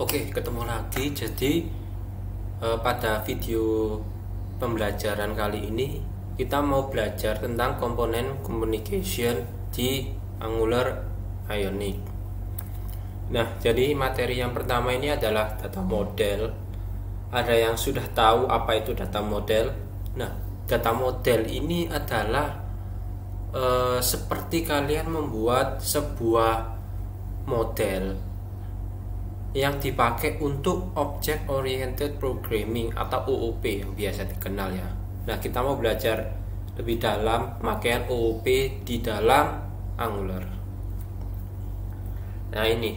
Oke, ketemu lagi. Jadi pada video pembelajaran kali ini kita mau belajar tentang komponen communication di Angular Ionic. Nah, jadi materi yang pertama ini adalah data model. Ada yang sudah tahu apa itu data model? Nah, data model ini adalah seperti kalian membuat sebuah model yang dipakai untuk Object Oriented Programming atau OOP yang biasa dikenal ya. Nah, kita mau belajar lebih dalam pemakaian OOP di dalam Angular. Nah, ini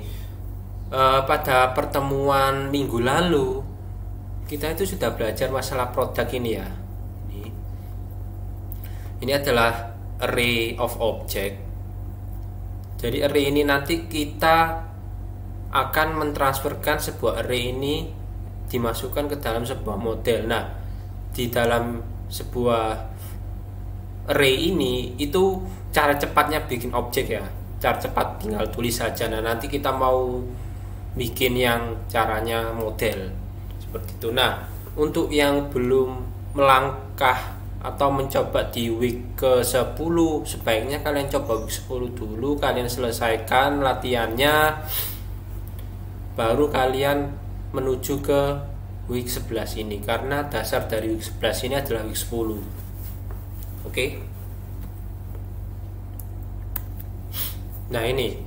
pada pertemuan minggu lalu kita itu sudah belajar masalah produk ini ya. Ini adalah array of object. Jadi array ini nanti kita akan mentransferkan sebuah array ini dimasukkan ke dalam sebuah model. Nah, di dalam sebuah array ini itu cara cepatnya bikin objek ya. Cara cepat tinggal tulis saja. Nah, nanti kita mau bikin yang caranya model seperti itu. Nah, untuk yang belum melangkah atau mencoba di week ke-10, sebaiknya kalian coba week 10 dulu, kalian selesaikan latihannya, baru kalian menuju ke week 11 ini, karena dasar dari week 11 ini adalah week 10. Oke. Nah, ini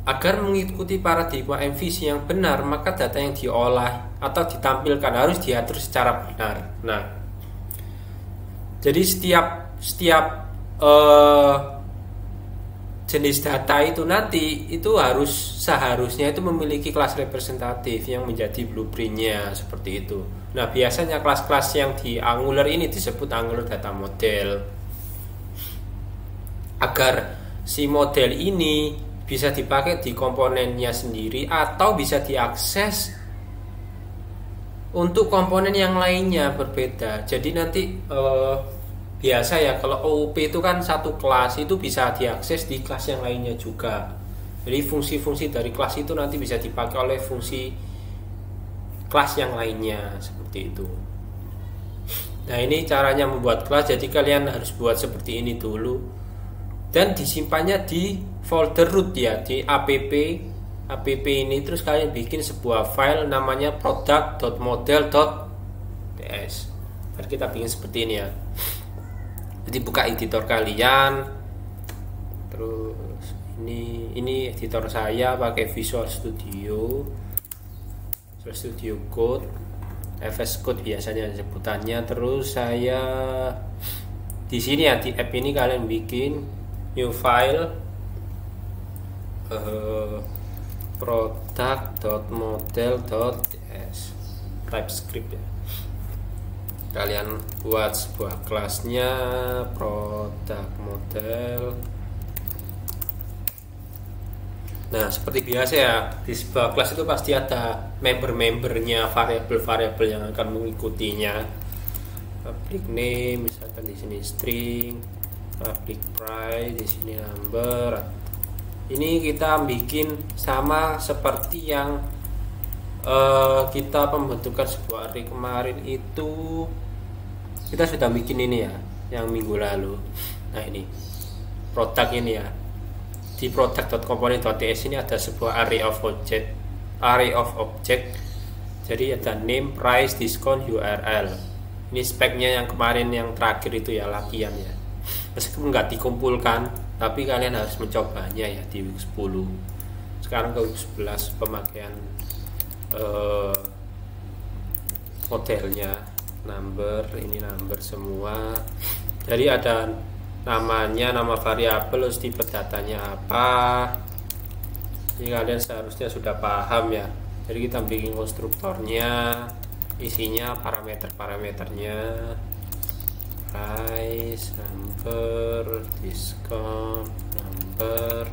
agar mengikuti paradigma MVC yang benar, maka data yang diolah atau ditampilkan harus diatur secara benar. Nah, jadi setiap jenis data itu nanti itu seharusnya itu memiliki kelas representatif yang menjadi blueprintnya seperti itu. Nah, biasanya kelas-kelas yang di Angular ini disebut Angular Data Model. Agar si model ini bisa dipakai di komponennya sendiri atau bisa diakses untuk komponen yang lainnya berbeda. Jadi nanti biasa ya, kalau OOP itu kan satu kelas itu bisa diakses di kelas yang lainnya juga. Jadi fungsi-fungsi dari kelas itu nanti bisa dipakai oleh fungsi kelas yang lainnya seperti itu. Nah, ini caranya membuat kelas. Jadi kalian harus buat seperti ini dulu dan disimpannya di folder root ya, di app ini. Terus kalian bikin sebuah file namanya product.model.ts. Mari kita bikin seperti ini ya. Jadi buka editor kalian, terus ini editor saya pakai Visual Studio Code, FS Code biasanya sebutannya. Terus saya di sini ya, di app ini kalian bikin new file product.model.ts TypeScript ya. Kalian buat sebuah kelasnya product model. Nah, seperti biasa ya, di sebuah kelas itu pasti ada member-membernya, variabel-variabel yang akan mengikutinya. Public name misalkan di sini string, public price di sini number. Ini kita bikin sama seperti yang kita pembentukan sebuah array kemarin itu. Kita sudah bikin ini ya, yang minggu lalu. Nah, ini produk ini ya, di product.component.ts ini ada sebuah array of object. Jadi ada name, price, discount, URL. Ini speknya yang kemarin yang terakhir itu ya, latihan ya. Meskipun nggak dikumpulkan, tapi kalian harus mencobanya ya di week 10. Sekarang ke week 11 pemakaian modelnya. Ini number semua. Jadi ada namanya, nama variabel, terus tipe datanya apa. Ini kalian seharusnya sudah paham ya. Jadi kita bikin konstruktornya, isinya parameternya, price, number, discount, number,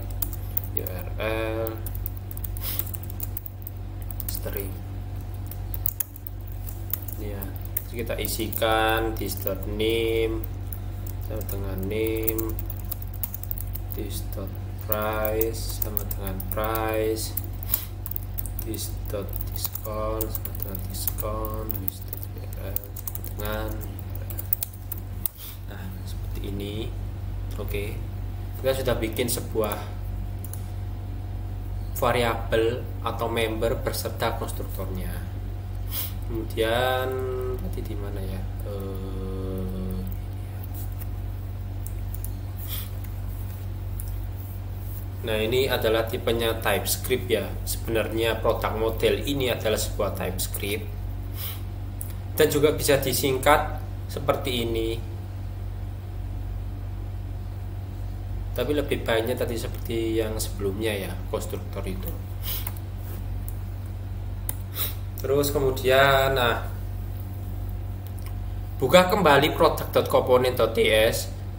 URL, string. Ini ya, kita isikan this.name sama dengan name, this.price sama dengan price, list.diskon dengan nah seperti ini. Oke, kita sudah bikin sebuah variabel atau member beserta konstruktornya. Kemudian tadi di mana ya? Nah, ini adalah tipenya TypeScript ya. Sebenarnya produk model ini adalah sebuah TypeScript dan juga bisa disingkat seperti ini. Tapi lebih baiknya tadi seperti yang sebelumnya ya, konstruktor itu. Terus kemudian buka kembali product.component.ts,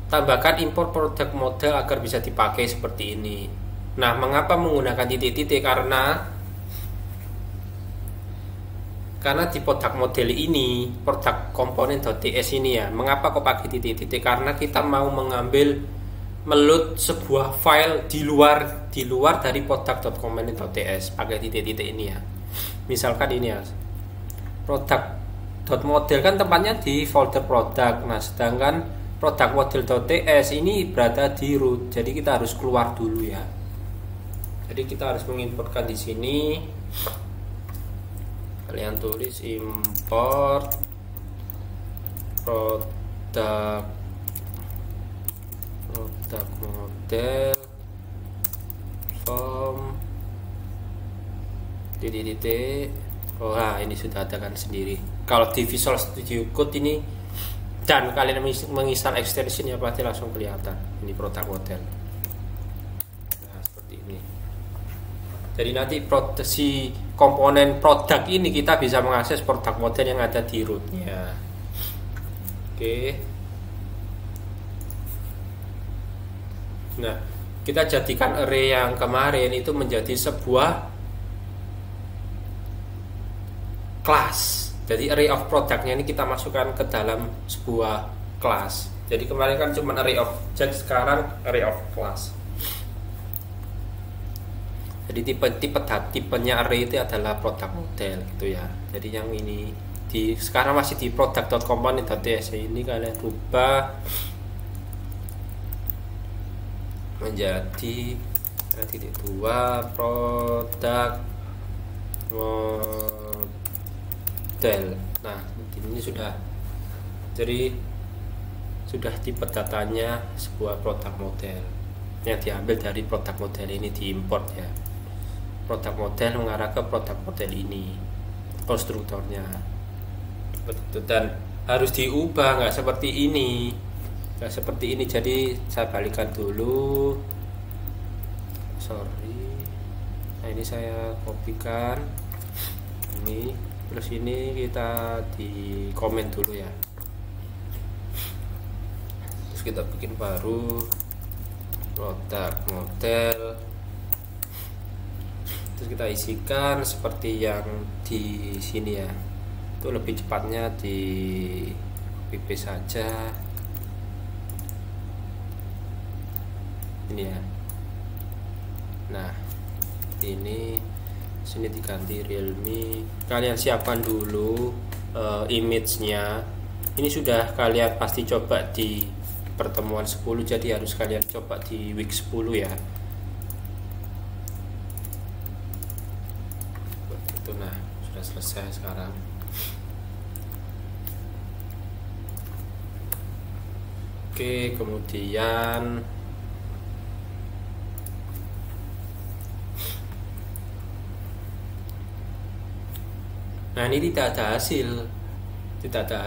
tambahkan import product model agar bisa dipakai seperti ini. Nah, mengapa menggunakan titik-titik? Karena di product model ini, product component.ts ini ya, mengapa kok pakai titik-titik? Karena kita mau meload sebuah file di luar dari product.component.ts pakai titik-titik ini ya. Misalkan ini ya, product.model kan tempatnya di folder product. Nah, sedangkan product model.ts ini berada di root, jadi kita harus keluar dulu ya. Jadi kita harus mengimportkan di sini. Kalian tulis import product model from titik. Ini sudah ada kan sendiri. Kalau di Visual Studio Code ini dan kalian menginstal extensionnya pasti langsung kelihatan ini produk model. Nah, seperti ini. Jadi nanti si komponen produk ini kita bisa mengakses produk model yang ada di rootnya. Oke. Nah, kita jadikan array yang kemarin itu menjadi sebuah kelas. Jadi array of productnya ini kita masukkan ke dalam sebuah kelas. Jadi kemarin kan cuma array of object, sekarang array of class. Jadi tipenya array itu adalah product model gitu ya. Jadi yang ini sekarang masih di product.component.ts ini kalian rubah menjadi titik 2 produk model. Nah, ini sudah tipe datanya sebuah produk model yang diambil dari produk model ini, diimport ya. Produk model mengarah ke produk model ini, konstruktornya. Betul, dan harus diubah, nggak seperti ini. Jadi saya balikan dulu. Nah, ini saya kopikan ini, terus ini kita di komen dulu ya. Terus kita bikin baru produk model, terus kita isikan seperti yang di sini ya. Itu lebih cepatnya di copy paste saja ini ya. Nah, ini sini diganti Realme. Kalian siapkan dulu image-nya. Ini sudah kalian pasti coba di pertemuan 10, jadi harus kalian coba di week 10 ya. Itu nah, sudah selesai sekarang. Oke, kemudian nah, ini tidak ada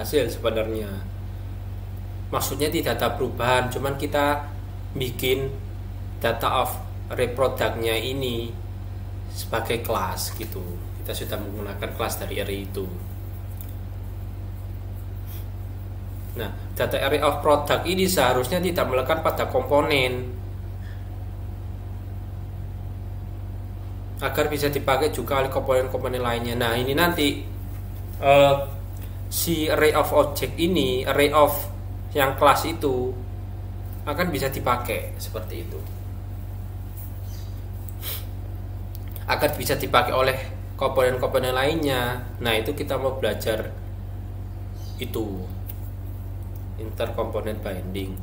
hasil sebenarnya. Maksudnya tidak ada perubahan, cuman kita bikin data of array productnya ini sebagai kelas gitu. Kita sudah menggunakan kelas dari array itu. Nah, data array of product ini seharusnya tidak melekat pada komponen, agar bisa dipakai juga oleh komponen-komponen lainnya. Nah, ini nanti si array of object ini, array of yang kelas itu akan bisa dipakai seperti itu, akan bisa dipakai oleh komponen-komponen lainnya. Nah, itu kita mau belajar itu interkomponen binding.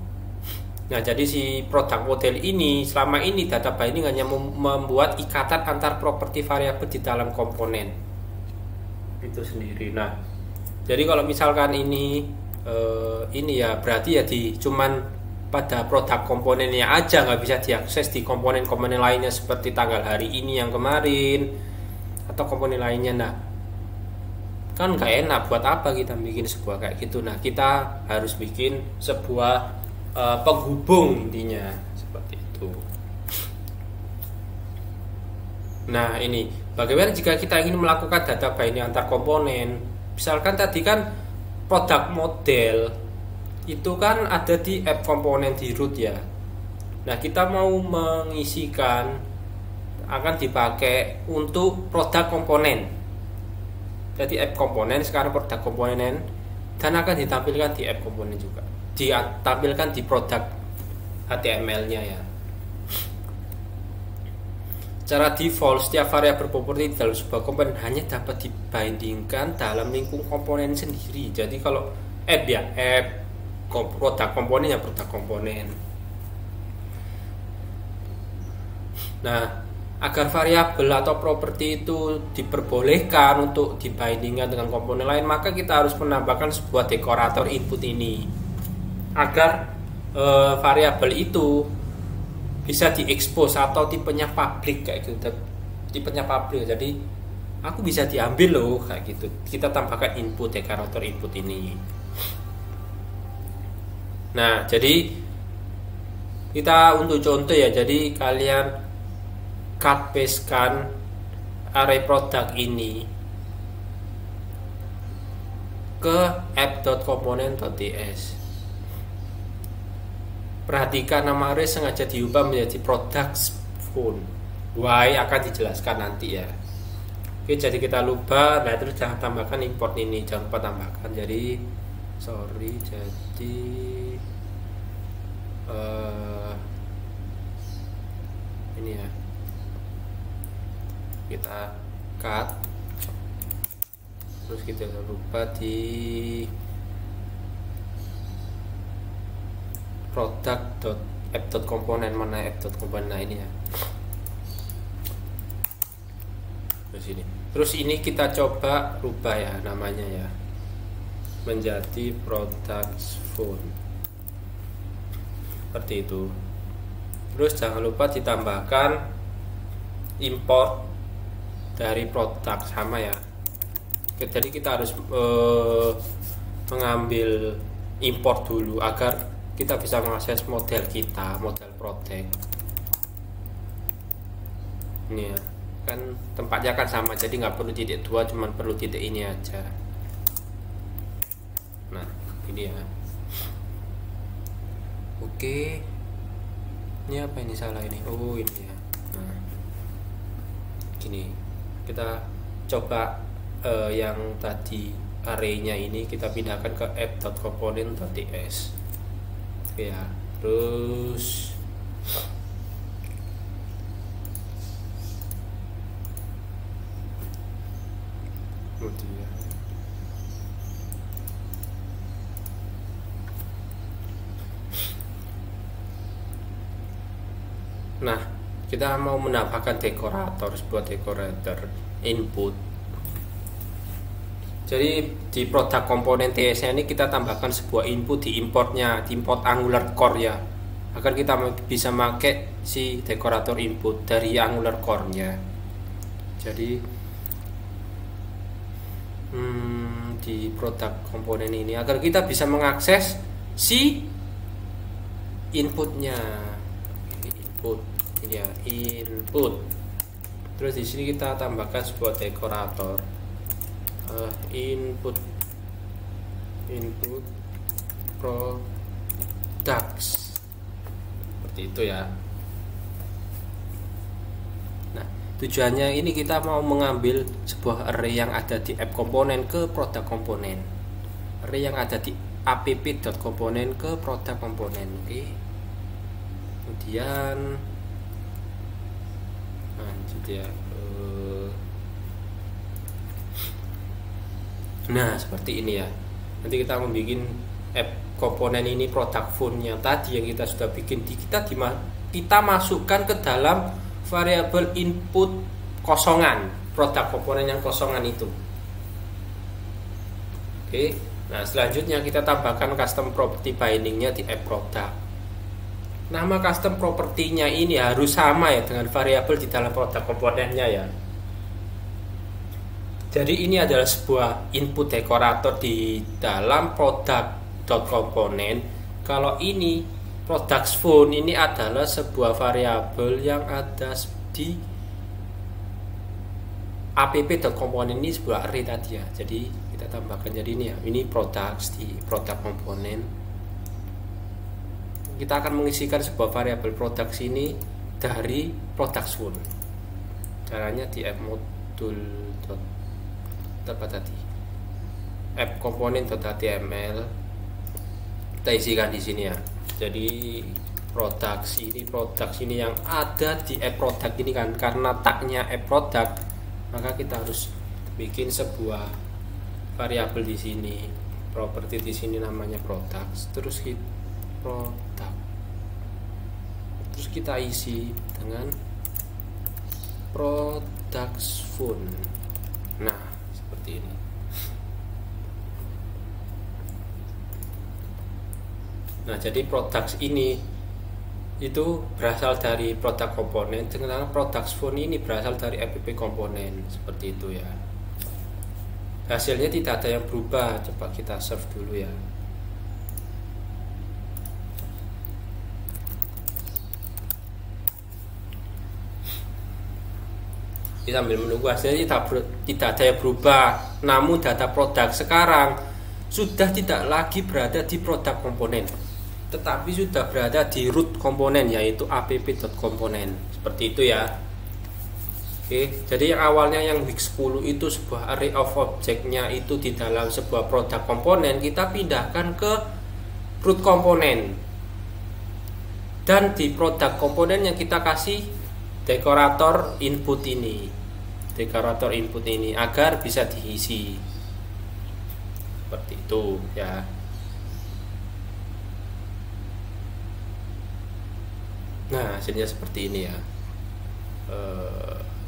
Nah, jadi si product model ini selama ini data binding hanya membuat ikatan antar properti variabel di dalam komponen itu sendiri. Nah, jadi kalau misalkan ini ya berarti ya di cuman pada produk komponennya aja, nggak bisa diakses di komponen-komponen lainnya seperti tanggal hari ini yang kemarin atau komponen lainnya. Nah, kan nggak enak, buat apa kita bikin sebuah kayak gitu. Nah, kita harus bikin sebuah penghubung intinya seperti itu. Nah, ini bagaimana jika kita ingin melakukan data binding antar komponen. Misalkan tadi kan produk model itu kan ada di app komponen di root ya. Nah, kita mau mengisikan akan dipakai untuk produk komponen. Jadi app komponen sekarang produk komponen dan akan ditampilkan di app komponen juga. Ditampilkan di produk HTML-nya ya. Secara default setiap variabel properti dalam sebuah komponen hanya dapat dibandingkan dalam lingkup komponen sendiri. Jadi kalau app ya app, produk komponen ya produk komponen. Nah, agar variabel atau properti itu diperbolehkan untuk dibandingkan dengan komponen lain, maka kita harus menambahkan sebuah dekorator input ini agar variabel itu bisa diekspos atau tipenya public kayak gitu. Tipenya public, jadi aku bisa diambil loh kayak gitu. Kita tambahkan input dekorator input ini. Nah, jadi kita untuk contoh ya, jadi kalian cut paste kan array produk ini ke app.component.ts. Perhatikan nama array sengaja diubah menjadi products phone. Why akan dijelaskan nanti ya. Oke, jadi kita lupa. Nah, terus jangan tambahkan import ini, jangan lupa tambahkan. Jadi jadi ini ya, kita cut, terus kita lupa di product.app.component, mana app.component. Nah, ini ya, terus ini, terus ini kita coba rubah ya namanya ya menjadi products phone seperti itu. Terus jangan lupa ditambahkan import dari produk sama ya. Jadi kita harus mengambil import dulu agar kita bisa mengakses model kita, model produk ini ya. Kan tempatnya kan sama, jadi nggak perlu titik 2, cuman perlu titik ini aja. Nah, ini ya. Oke, ini apa ini salah ini? Oh, ini ya. Nah, gini, kita coba yang tadi array-nya ini kita pindahkan ke app.component.ts. Oke ya, terus kemudian nah, kita mau menambahkan dekorator, sebuah dekorator input. Jadi di produk komponen TS ini kita tambahkan sebuah input di importnya, di import Angular Core ya, agar kita bisa pakai si dekorator input dari Angular Core-nya. Jadi di produk komponen ini agar kita bisa mengakses si inputnya. Input ini ya, input. Terus di sini kita tambahkan sebuah dekorator input products seperti itu ya. Nah, tujuannya ini kita mau mengambil sebuah array yang ada di app komponen ke produk komponen, array yang ada di app.component ke produk komponen. Oke, kemudian lanjut ya, Nah, seperti ini ya. Nanti kita membuat app komponen ini product phone yang tadi yang kita sudah bikin kita masukkan ke dalam variabel input kosongan, produk komponen yang kosongan itu. Oke. Nah, selanjutnya kita tambahkan custom property bindingnya di app product. Nama custom property-nya ini harus sama ya dengan variabel di dalam produk komponennya ya. Jadi ini adalah sebuah input dekorator di dalam product.component. Kalau ini products phone ini adalah sebuah variabel yang ada di app.component ini sebuah array tadi ya. Jadi kita tambahkan jadi ini ya. Ini products di product component. Kita akan mengisikan sebuah variabel products ini dari products phone. Caranya di app module apa tadi app komponen.html kita isikan di sini ya. Jadi products ini yang ada di app product ini kan, karena tagnya app product maka kita harus bikin sebuah variabel di sini, property di sini namanya products, terus kita isi dengan products phone. Nah, seperti ini. Nah, jadi products ini itu berasal dari product komponen, sedangkan products phone ini berasal dari app komponen, seperti itu ya. Hasilnya tidak ada yang berubah. Coba kita save dulu ya. Sambil menunggu hasilnya tidak ada yang berubah, namun data produk sekarang sudah tidak lagi berada di produk komponen, tetapi sudah berada di root komponen, yaitu app.component. Seperti itu ya. Oke, jadi yang awalnya yang week 10 itu sebuah array of object-nya itu di dalam sebuah produk komponen, kita pindahkan ke root komponen, dan di produk komponen yang kita kasih dekorator input ini agar bisa diisi seperti itu ya. Nah, hasilnya seperti ini ya.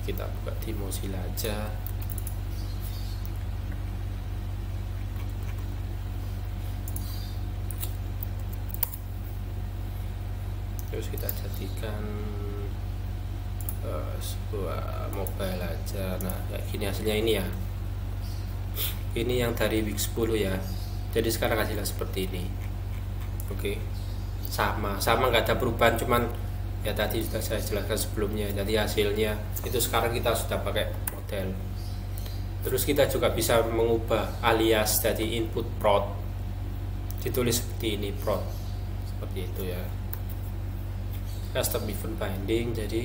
Kita buka di Mozilla aja. Terus kita jadikan sebuah mobile aja. Nah, kayak gini hasilnya ini ya. Ini yang dari week 10 ya. Jadi sekarang hasilnya seperti ini. Oke. Sama nggak ada perubahan, cuman ya tadi sudah saya jelaskan sebelumnya. Jadi hasilnya itu sekarang kita sudah pakai model. Terus kita juga bisa mengubah alias dari input prod, ditulis seperti ini, prod, seperti itu ya. Custom event binding. Jadi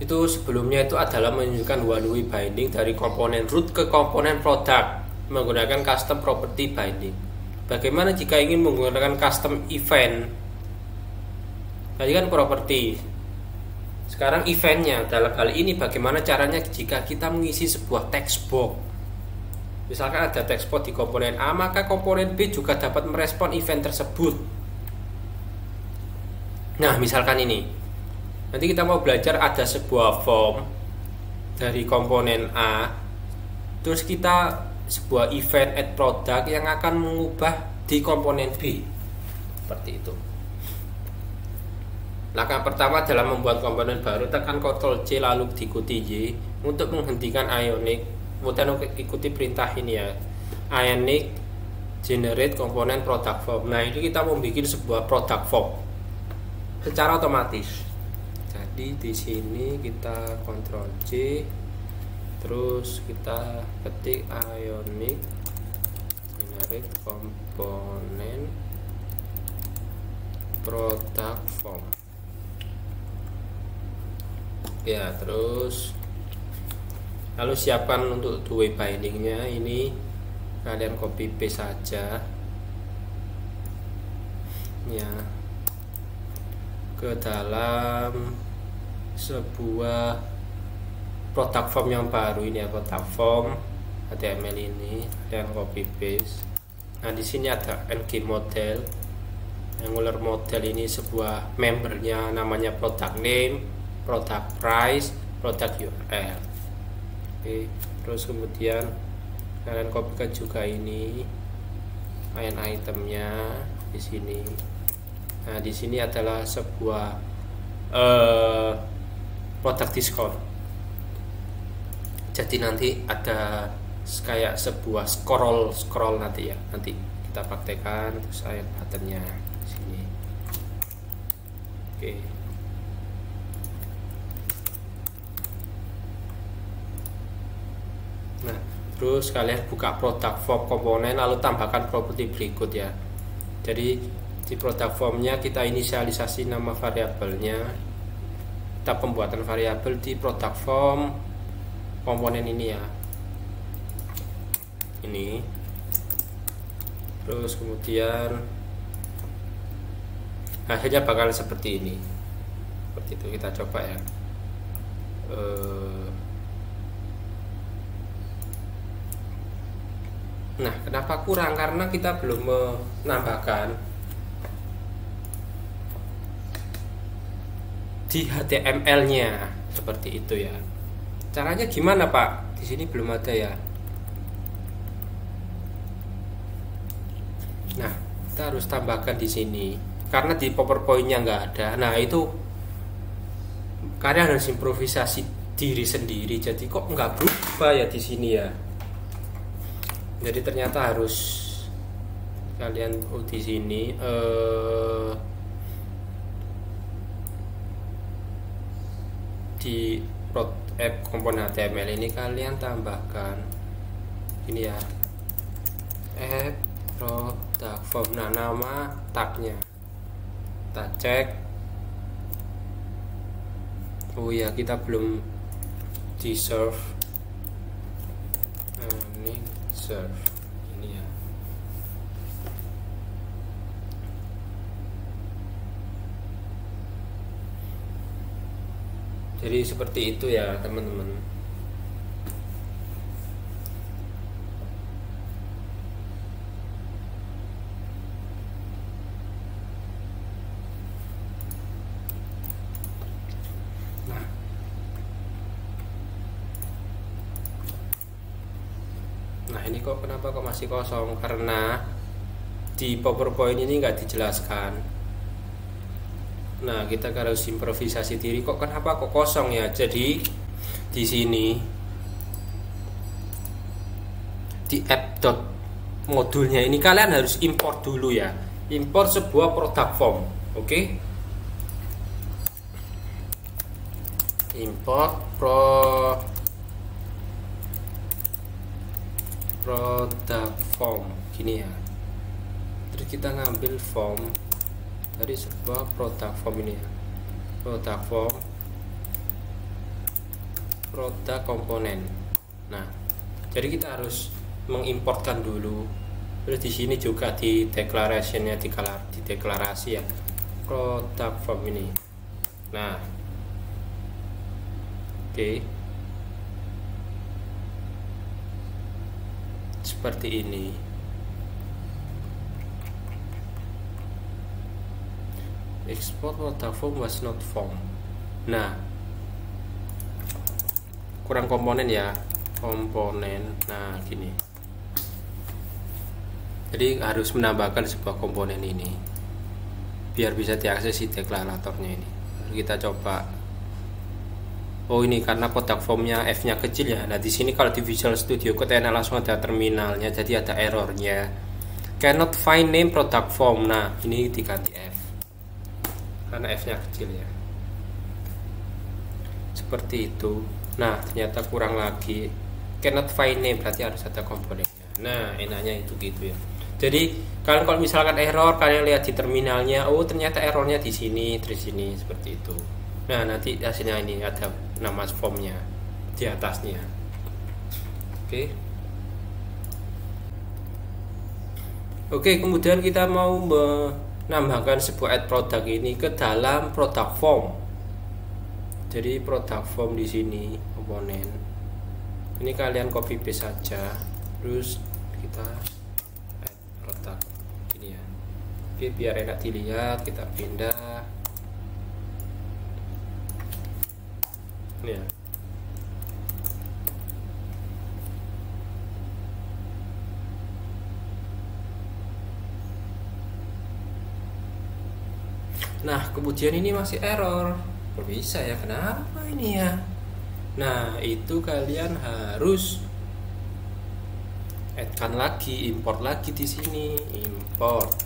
itu sebelumnya itu adalah menunjukkan one way binding dari komponen root ke komponen product menggunakan custom property binding. Bagaimana jika ingin menggunakan custom event? Tadi kan property, sekarang eventnya. Dalam hal ini bagaimana caranya jika kita mengisi sebuah text box? Misalkan ada text box di komponen A, maka komponen B juga dapat merespon event tersebut. Nah, misalkan ini nanti kita mau belajar ada sebuah form dari komponen A, terus kita sebuah event add product yang akan mengubah di komponen B, seperti itu. Langkah pertama adalah membuat komponen baru, tekan Ctrl C lalu diikuti Y untuk menghentikan Ionic. Kemudian ikuti perintah ini ya, Ionic generate komponen product form. Nah, ini kita membuat sebuah product form secara otomatis. Jadi di sini kita Ctrl C, terus kita ketik Ionic generate komponen product form ya. Terus lalu siapkan untuk two way bindingnya. Ini kalian copy paste saja ya ke dalam sebuah product form yang baru ini ya, product form. HTML ini dan copy paste. Nah di sini ada ng model. Angular model ini sebuah membernya, namanya product name, product price, product URL. Oke, terus kemudian kalian kopikan juga ini line itemnya di sini. Nah di sini adalah sebuah product discount. Jadi nanti ada kayak sebuah scroll nanti ya, nanti kita praktekkan. Terus add buttonnya di sini. Oke. Nah terus kalian buka product form komponen, lalu tambahkan properti berikut ya. Jadi di product formnya kita inisialisasi nama variabelnya, kita pembuatan variabel di product form komponen ini ya, ini. Terus kemudian hasilnya bakal seperti ini, seperti itu. Kita coba ya. Nah kenapa kurang, karena kita belum menambahkan di HTML nya seperti itu ya. Caranya gimana Pak? Di sini belum ada ya. Nah kita harus tambahkan di sini karena di PowerPoint-nya nggak ada. Nah itu kalian harus improvisasi diri sendiri. Jadi kok nggak berubah ya di sini ya. Jadi ternyata harus kalian di sini di app komponen HTML ini kalian tambahkan ini ya, app product form. Nah nama tagnya kita cek. Oh ya kita belum di serve. Ini serve ini ya. Jadi seperti itu ya teman-teman. Nah ini kok kenapa kok masih kosong, karena di PowerPoint ini nggak dijelaskan. Nah kita harus improvisasi diri, kok kenapa kok kosong ya. Jadi di sini di app.modulnya ini kalian harus import dulu ya, import sebuah product form. Oke, import product form gini ya. Terus kita ngambil form dari sebuah product form ini ya, product form, product komponen. Nah jadi kita harus mengimportkan dulu. Terus di sini juga di declarationnya, di deklarasi ya, product form ini. Nah oke, seperti ini. Export product form was not found. Nah kurang komponen ya, komponen. Nah gini, jadi harus menambahkan sebuah komponen ini biar bisa diakses si deklaratornya ini. Kita coba. Oh ini karena product formnya F nya kecil ya. Nah di sini kalau di Visual Studio Code enak langsung ada terminalnya, jadi ada errornya, cannot find name product form. Nah ini diganti F karena F nya kecil ya, seperti itu. Nah ternyata kurang lagi, cannot find name, berarti harus ada komponennya. Nah enaknya itu gitu ya. Jadi kalian kalau misalkan error, kalian lihat di terminalnya, oh ternyata errornya di sini, terus sini, seperti itu. Nah nanti hasilnya ini ada nama formnya di atasnya. Oke, kemudian kita mau menambahkan sebuah add product ini ke dalam product form. Jadi product form di sini komponen. Ini kalian copy paste saja, terus kita add product ini ya. Oke, biar enak dilihat kita pindah ini ya. Nah, kemudian ini masih error. Kok bisa ya? Kenapa ini ya? Nah, itu kalian harus add-kan lagi, import lagi di sini, import.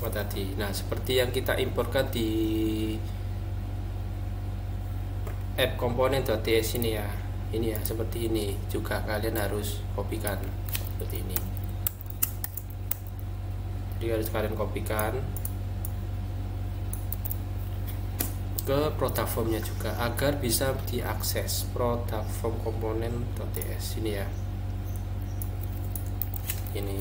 Apa tadi? Nah, seperti yang kita importkan di app component.ts ini ya. Ini ya, seperti ini. Juga kalian harus kopikan seperti ini. Jadi harus kalian kopikan ke product formnya juga agar bisa diakses product form component.ts ini ya. Ini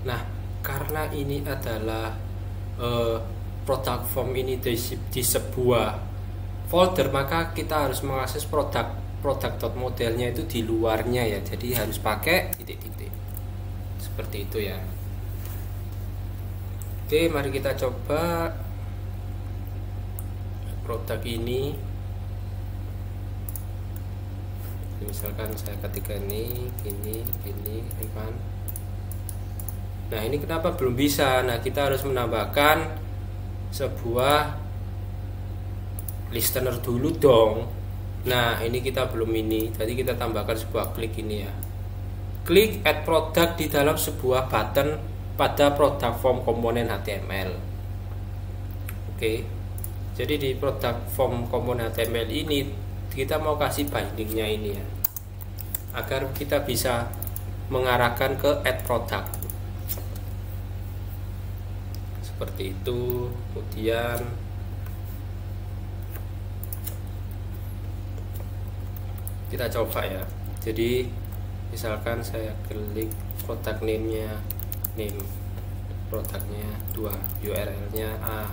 nah, karena ini adalah product form ini di sebuah folder, maka kita harus mengakses product.modelnya itu di luarnya ya. Jadi harus pakai titik-titik seperti itu ya. Oke, mari kita coba produk ini. Misalkan saya ketik ini kan. Nah, ini kenapa belum bisa? Nah, kita harus menambahkan sebuah listener dulu dong. Nah, ini kita belum ini. Jadi kita tambahkan sebuah klik ini ya. Klik add product di dalam sebuah button pada product form komponen HTML. Oke. Jadi di product form komponen HTML ini kita mau kasih bindingnya ini ya. Agar kita bisa mengarahkan ke add product. Seperti itu. Kemudian kita coba ya. Jadi misalkan saya klik product name-nya, name produknya 2, URL-nya A,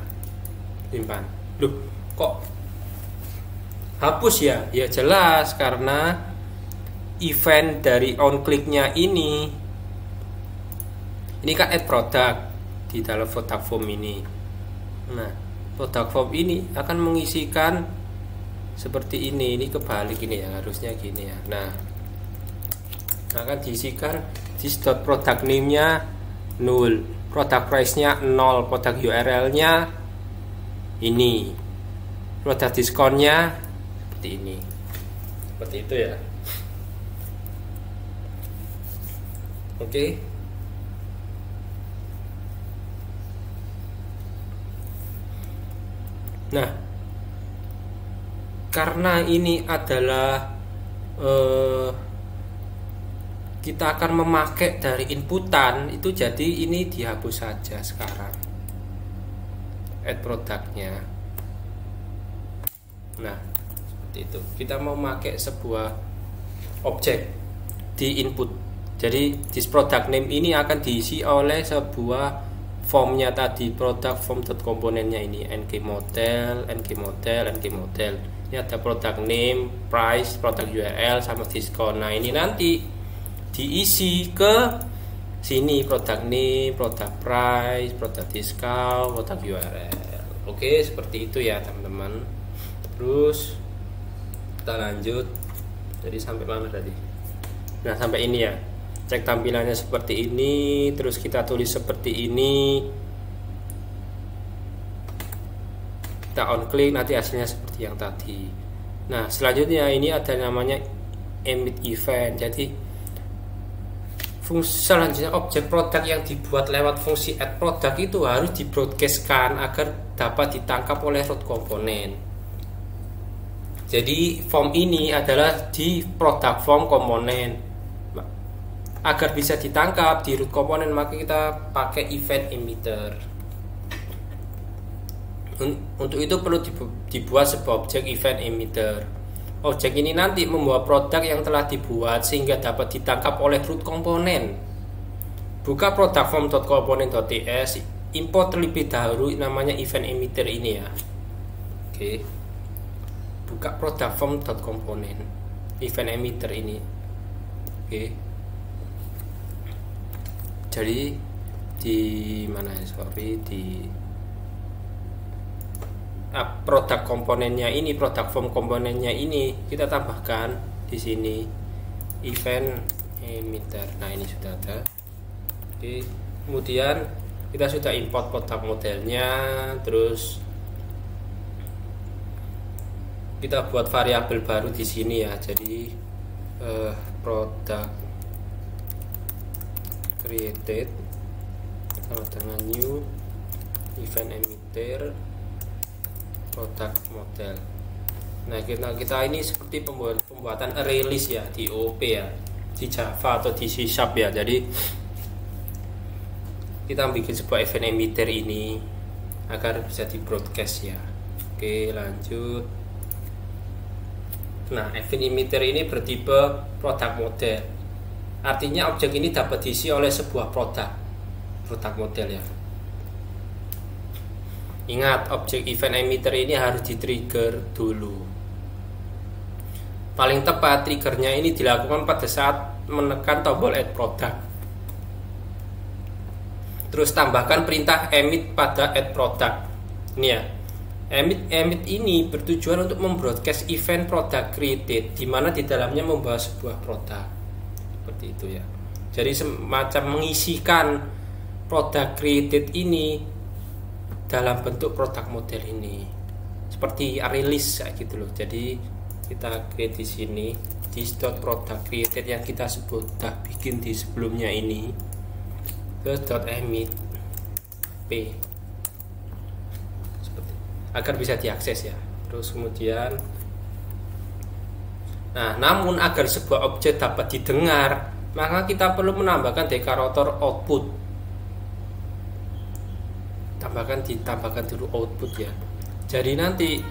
simpan. Loh, kok hapus ya? Ya jelas, karena event dari on click-nya ini kan add product di dalam product form ini. Nah, product form ini akan mengisikan seperti ini kebalik ini ya, harusnya gini ya. Nah, akan diisikan this product name-nya 0, product price-nya 0, product URL-nya ini, product diskon-nya seperti ini. Seperti itu ya. Oke. Nah, karena ini adalah kita akan memakai dari inputan itu, jadi ini dihapus saja sekarang add produknya. Nah, seperti itu. Kita mau pakai sebuah objek di input. Jadi this product name ini akan diisi oleh sebuah formnya tadi, product form.komponennya ini ng model. Ini ada product name, price, product URL sama diskon. Nah, ini nanti diisi ke sini, product name, product price, product discount, product URL. Oke, seperti itu ya teman-teman. Terus kita lanjut. Jadi sampai mana tadi? Nah, sampai ini ya. Cek tampilannya seperti ini, terus kita tulis seperti ini. Kita on click, nanti hasilnya seperti yang tadi. Nah, selanjutnya ini ada namanya emit event. Jadi selanjutnya objek produk yang dibuat lewat fungsi add product itu harus dibroadcastkan agar dapat ditangkap oleh root komponen. Jadi form ini adalah di product form komponen. Agar bisa ditangkap di root komponen, maka kita pakai event emitter. Untuk itu perlu dibuat sebuah objek event emitter. Objek ini nanti membawa produk yang telah dibuat sehingga dapat ditangkap oleh root komponen. Buka product form.component.ts, import terlebih dahulu namanya event emitter ini ya. Oke, buka product form.component event emitter ini. Oke, jadi di mana ya, di produk komponennya ini, product form komponennya ini kita tambahkan di sini event emitter. Nah, ini sudah ada. Oke, kemudian kita sudah import produk modelnya, terus kita buat variabel baru di sini ya. Jadi product created sama dengan new event emitter product model. Nah, kita ini seperti pembuatan array list ya di OOP ya, di Java atau di C# ya. Jadi kita bikin sebuah event emitter ini agar bisa di broadcast ya. Oke, lanjut. Nah, event emitter ini bertipe product model. Artinya objek ini dapat diisi oleh sebuah produk model ya. Ingat, objek event emitter ini harus di-trigger dulu. Paling tepat triggernya ini dilakukan pada saat menekan tombol add product. Terus tambahkan perintah emit pada add product. Ini ya. Emit ini bertujuan untuk membroadcast event product created, di mana di dalamnya membawa sebuah produk. Seperti itu ya. Jadi semacam mengisikan product created ini dalam bentuk produk model ini, seperti array list kayak gitu loh. Jadi kita create di sini this.product created yang kita sudah bikin di sebelumnya ini, terus .emit p seperti, agar bisa diakses ya. Terus kemudian, nah, namun agar sebuah objek dapat didengar, maka kita perlu menambahkan deklarator output. Ditambahkan dulu output ya. Jadi nanti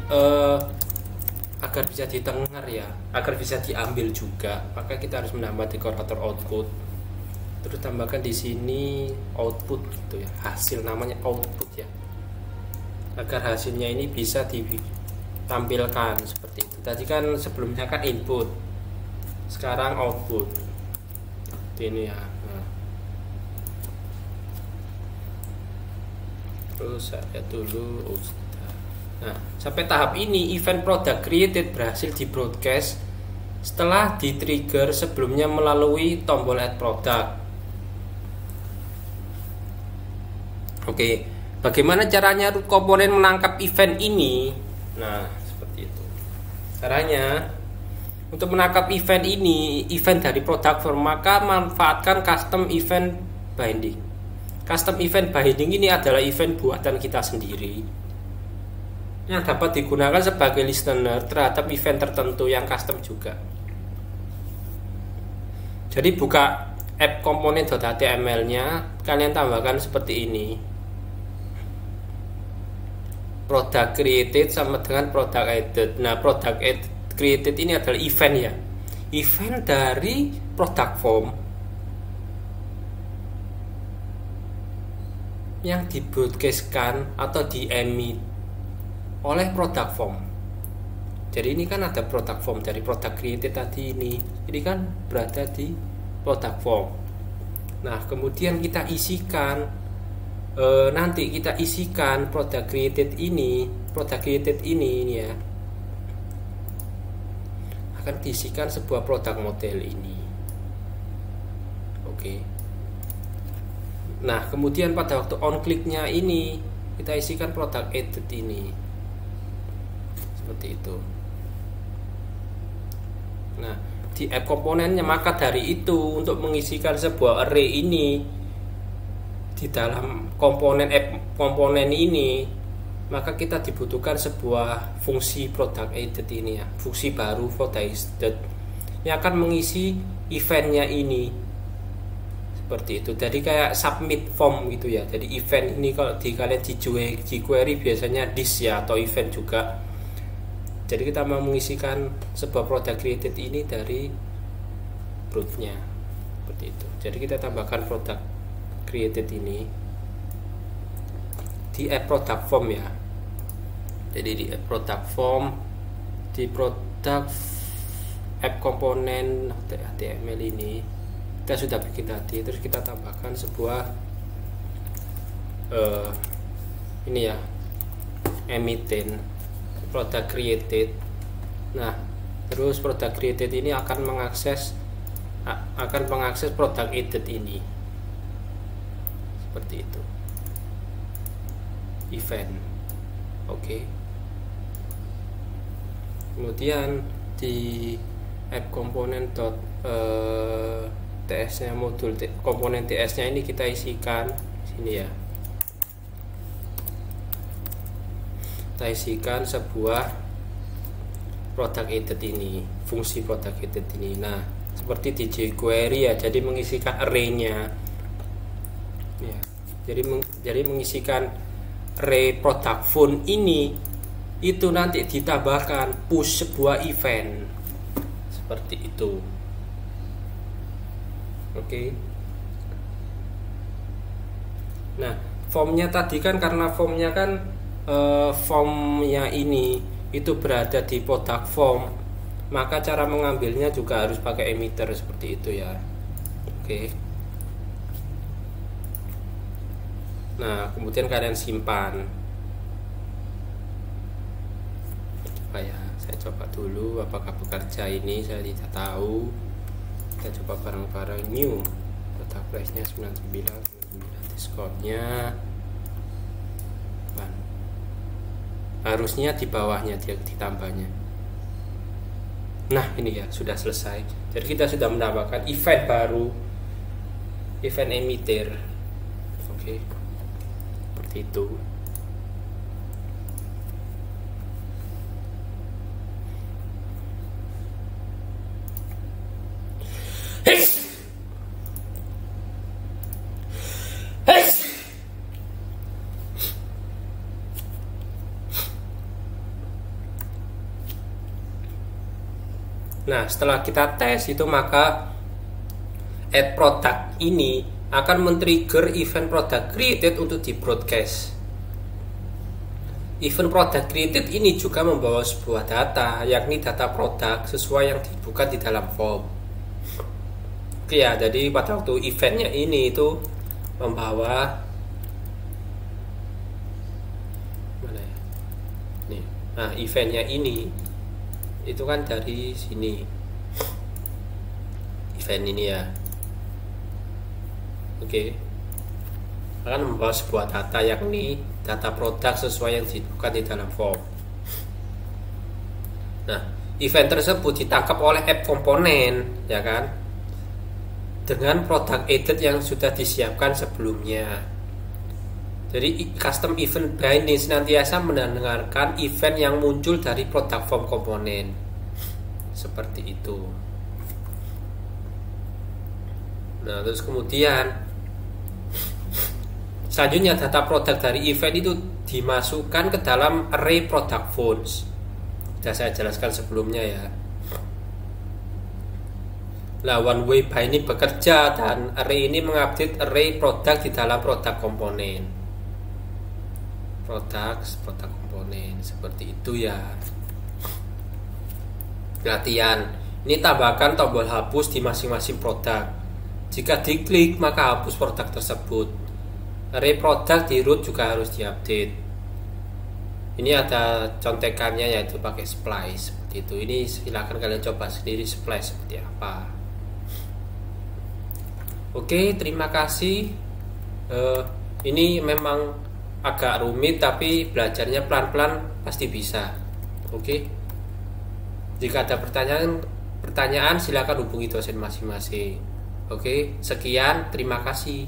agar bisa didengar ya, agar bisa diambil juga, maka kita harus menambah deklarator output. Terus tambahkan di sini output gitu ya, hasil namanya output ya, agar hasilnya ini bisa ditampilkan seperti itu. Tadi kan sebelumnya kan input, sekarang output. Ini ya. Terus saya dulu. Nah, sampai tahap ini event product created berhasil di broadcast setelah di trigger sebelumnya melalui tombol add product. Oke, bagaimana caranya root komponen menangkap event ini? Nah, seperti itu caranya. Untuk menangkap event ini, event dari product form, maka manfaatkan custom event binding. Custom event binding ini adalah event buatan kita sendiri yang dapat digunakan sebagai listener terhadap event tertentu yang custom juga. Jadi buka app component.html-nya, kalian tambahkan seperti ini. Product created sama dengan product added. Nah, product created ini adalah event ya. Event dari product form yang di-broadcast-kan atau di-emit oleh product form. Jadi ini kan ada product form dari product created tadi ini. Ini kan berada di product form. Nah, kemudian kita isikan nanti kita isikan product created ini ya. Akan diisikan sebuah produk model ini. Oke. Nah, kemudian pada waktu on click-nya ini kita isikan product added ini. Seperti itu. Nah, di app komponennya, maka dari itu untuk mengisikan sebuah array ini di dalam komponen app komponen ini, maka kita dibutuhkan sebuah fungsi product added ini ya, fungsi baru product added yang akan mengisi eventnya ini. Seperti itu. Jadi kayak submit form gitu ya. Jadi event ini kalau kalian di jQuery biasanya this ya, atau event juga. Jadi kita mau mengisikan sebuah product created ini dari root-nya. Seperti itu. Jadi kita tambahkan product created ini. di app product form ya. Jadi di app product form, di product app komponen HTML ini kita sudah bikin tadi, terus kita tambahkan sebuah ini ya, emitting product created. Nah, terus product created ini akan mengakses product edit ini seperti itu, event. Oke. Kemudian di app komponen TS nya, modul komponen TS nya ini kita isikan sini ya, kita isikan sebuah product edit ini, fungsi product edit ini. Nah, seperti di jQuery ya, jadi mengisikan array-nya ya, jadi mengisikan array product phone ini, itu nanti ditambahkan push sebuah event seperti itu. Oke. Nah, formnya tadi kan, karena formnya kan formnya ini itu berada di product form, maka cara mengambilnya juga harus pakai emitter seperti itu ya. Oke. Nah, kemudian kalian simpan. Coba ya, saya coba dulu apakah bekerja ini, saya tidak tahu. Kita coba bareng-bareng. New data price nya 99, diskonnya harusnya di bawahnya dia ditambahnya. Nah, ini ya sudah selesai. Jadi kita sudah menambahkan event baru, event emitter. Oke, seperti itu. Nah, setelah kita tes itu, maka add product ini akan men-trigger event product created untuk di broadcast. Event product created ini juga membawa sebuah data, yakni data produk sesuai yang dibuka di dalam form. Oke ya, jadi pada waktu eventnya ini itu membawa mana ya? Nih. Nah, eventnya ini itu kan dari sini, event ini ya. Oke. Akan membawa sebuah data, yakni data produk sesuai yang dibuka di dalam form. Nah, event tersebut ditangkap oleh app komponen, ya kan, dengan product edit yang sudah disiapkan sebelumnya. Jadi custom event binding senantiasa mendengarkan event yang muncul dari product form komponen, seperti itu. Nah, terus kemudian selanjutnya data produk dari event itu dimasukkan ke dalam array product phones. Sudah saya jelaskan sebelumnya ya. Nah, one way binding bekerja dan array ini mengupdate array produk di dalam produk komponen. Produk komponen seperti itu ya. Latihan. Ini tambahkan tombol hapus di masing-masing produk. Jika diklik maka hapus produk tersebut. Array produk di root juga harus diupdate. Ini ada contekannya, yaitu pakai splice seperti itu. Ini silakan kalian coba sendiri splice seperti apa. Oke, terima kasih. Ini memang agak rumit, tapi belajarnya pelan-pelan pasti bisa. Oke. Jika ada pertanyaan silakan hubungi dosen masing-masing. Oke, sekian, terima kasih.